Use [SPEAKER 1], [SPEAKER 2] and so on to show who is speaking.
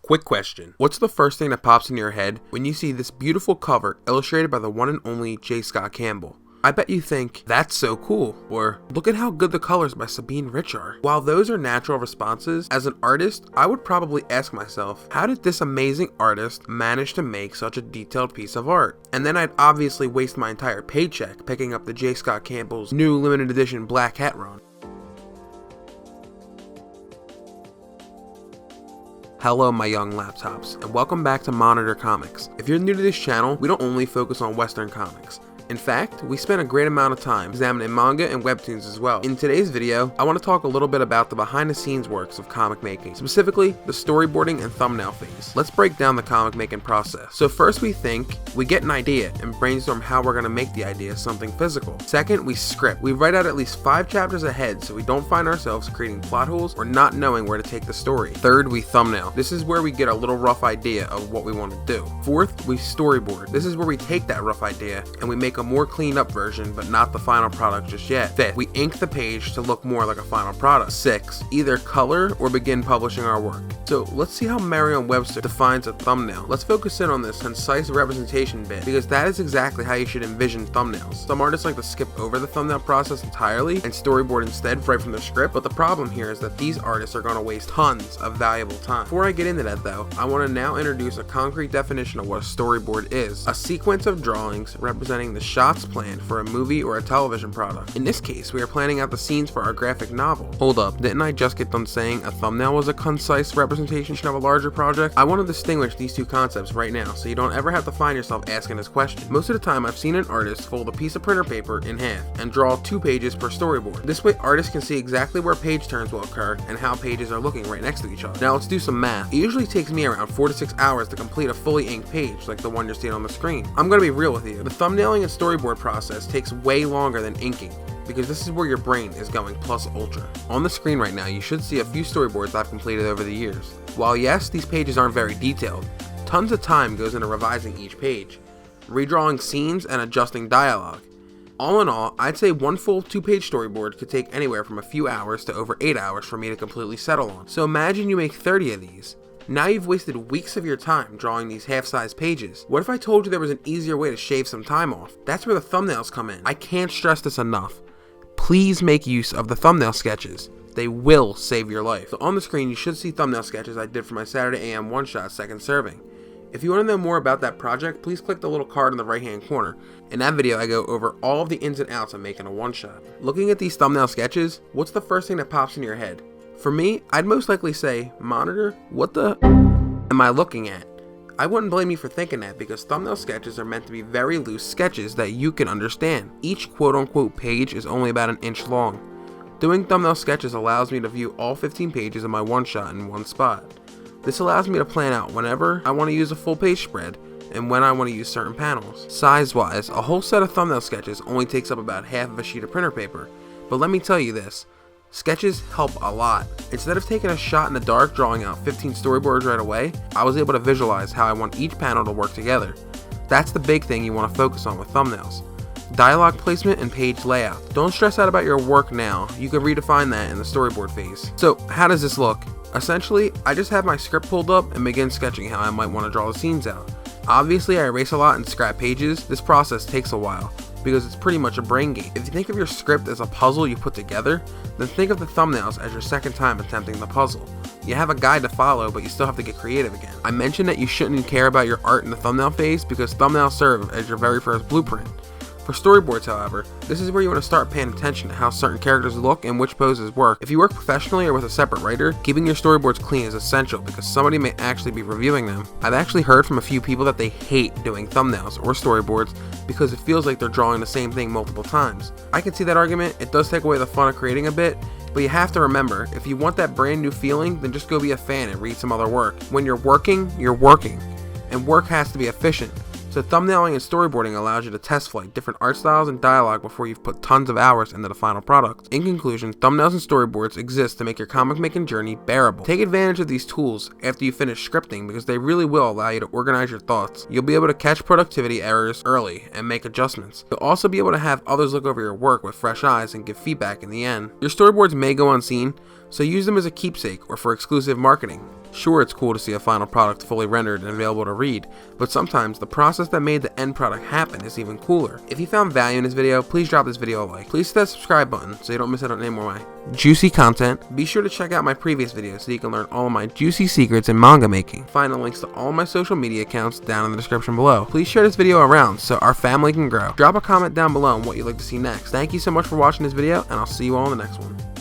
[SPEAKER 1] Quick question. What's the first thing that pops into your head when you see this beautiful cover illustrated by the one and only J. Scott Campbell? I bet you think, that's so cool, or look at how good the colors by Sabine Rich are. While those are natural responses, as an artist, I would probably ask myself, how did this amazing artist manage to make such a detailed piece of art? And then I'd obviously waste my entire paycheck picking up the J. Scott Campbell's new limited edition Black Hat run. Hello my young laptops, and welcome back to Monitor Comics. If you're new to this channel, we don't only focus on Western comics. In fact, we spend a great amount of time examining manga and webtoons as well. In today's video, I want to talk a little bit about the behind the scenes works of comic making, specifically the storyboarding and thumbnail phase. Let's break down the comic making process. So first we get an idea and brainstorm how we're going to make the idea something physical. Second, we script. We write out at least 5 chapters ahead so we don't find ourselves creating plot holes or not knowing where to take the story. Third, we thumbnail. This is where we get a little rough idea of what we want to do. Fourth, we storyboard. This is where we take that rough idea and we make a more cleaned up version, but not the final product just yet. Fifth, we ink the page to look more like a final product. Sixth, either color or begin publishing our work. So let's see how Merriam-Webster defines a thumbnail. Let's focus in on this concise representation bit, because that is exactly how you should envision thumbnails. Some artists like to skip over the thumbnail process entirely and storyboard instead right from the script, but the problem here is that these artists are going to waste tons of valuable time. Before I get into that though, I want to now introduce a concrete definition of what a storyboard is. A sequence of drawings representing the shots planned for a movie or a television product. In this case, we are planning out the scenes for our graphic novel. Hold up, didn't I just get done saying a thumbnail was a concise representation of a larger project? I want to distinguish these two concepts right now so you don't ever have to find yourself asking this question. Most of the time, I've seen an artist fold a piece of printer paper in half and draw 2 pages per storyboard. This way, artists can see exactly where page turns will occur and how pages are looking right next to each other. Now let's do some math. It usually takes me around 4 to 6 hours to complete a fully inked page like the one you're seeing on the screen. I'm gonna be real with you. The thumbnailing and storyboard process takes way longer than inking, because this is where your brain is going plus ultra. On the screen right now, you should see a few storyboards I've completed over the years. While yes, these pages aren't very detailed, tons of time goes into revising each page, redrawing scenes and adjusting dialogue. All in all, I'd say one full 2-page storyboard could take anywhere from a few hours to over 8 hours for me to completely settle on. So imagine you make 30 of these. Now you've wasted weeks of your time drawing these half-size pages. What if I told you there was an easier way to shave some time off? That's where the thumbnails come in. I can't stress this enough. Please make use of the thumbnail sketches. They will save your life. So on the screen, you should see thumbnail sketches I did for my Saturday AM one-shot second serving. If you want to know more about that project, please click the little card in the right-hand corner. In that video, I go over all of the ins and outs of making a one-shot. Looking at these thumbnail sketches, what's the first thing that pops into your head? For me, I'd most likely say, Monitor, what the am I looking at? I wouldn't blame you for thinking that, because thumbnail sketches are meant to be very loose sketches that you can understand. Each quote-unquote page is only about an inch long. Doing thumbnail sketches allows me to view all 15 pages of my one-shot in one spot. This allows me to plan out whenever I want to use a full page spread and when I want to use certain panels. Size-wise, a whole set of thumbnail sketches only takes up about half of a sheet of printer paper, but let me tell you this. Sketches help a lot. Instead of taking a shot in the dark drawing out 15 storyboards right away, I was able to visualize how I want each panel to work together. That's the big thing you want to focus on with thumbnails. Dialogue placement and page layout. Don't stress out about your work now, you can redefine that in the storyboard phase. So how does this look? Essentially, I just have my script pulled up and begin sketching how I might want to draw the scenes out. Obviously I erase a lot and scrap pages. This process takes a while, because it's pretty much a brain game. If you think of your script as a puzzle you put together, then think of the thumbnails as your second time attempting the puzzle. You have a guide to follow, but you still have to get creative again. I mentioned that you shouldn't care about your art in the thumbnail phase because thumbnails serve as your very first blueprint. For storyboards, however, this is where you want to start paying attention to how certain characters look and which poses work. If you work professionally or with a separate writer, keeping your storyboards clean is essential because somebody may actually be reviewing them. I've actually heard from a few people that they hate doing thumbnails or storyboards because it feels like they're drawing the same thing multiple times. I can see that argument. It does take away the fun of creating a bit, but you have to remember, if you want that brand new feeling, then just go be a fan and read some other work. When you're working, and work has to be efficient. So thumbnailing and storyboarding allows you to test flight different art styles and dialogue before you've put tons of hours into the final product. In conclusion, thumbnails and storyboards exist to make your comic making journey bearable. Take advantage of these tools after you finish scripting because they really will allow you to organize your thoughts. You'll be able to catch productivity errors early and make adjustments. You'll also be able to have others look over your work with fresh eyes and give feedback in the end. Your storyboards may go unseen, so use them as a keepsake or for exclusive marketing. Sure, it's cool to see a final product fully rendered and available to read, but sometimes the process that made the end product happen is even cooler. If you found value in this video, please drop this video a like. Please hit that subscribe button so you don't miss out on any more of my juicy content. Be sure to check out my previous videos so you can learn all of my juicy secrets in manga making. Find the links to all my social media accounts down in the description below. Please share this video around so our family can grow. Drop a comment down below on what you'd like to see next. Thank you so much for watching this video, and I'll see you all in the next one.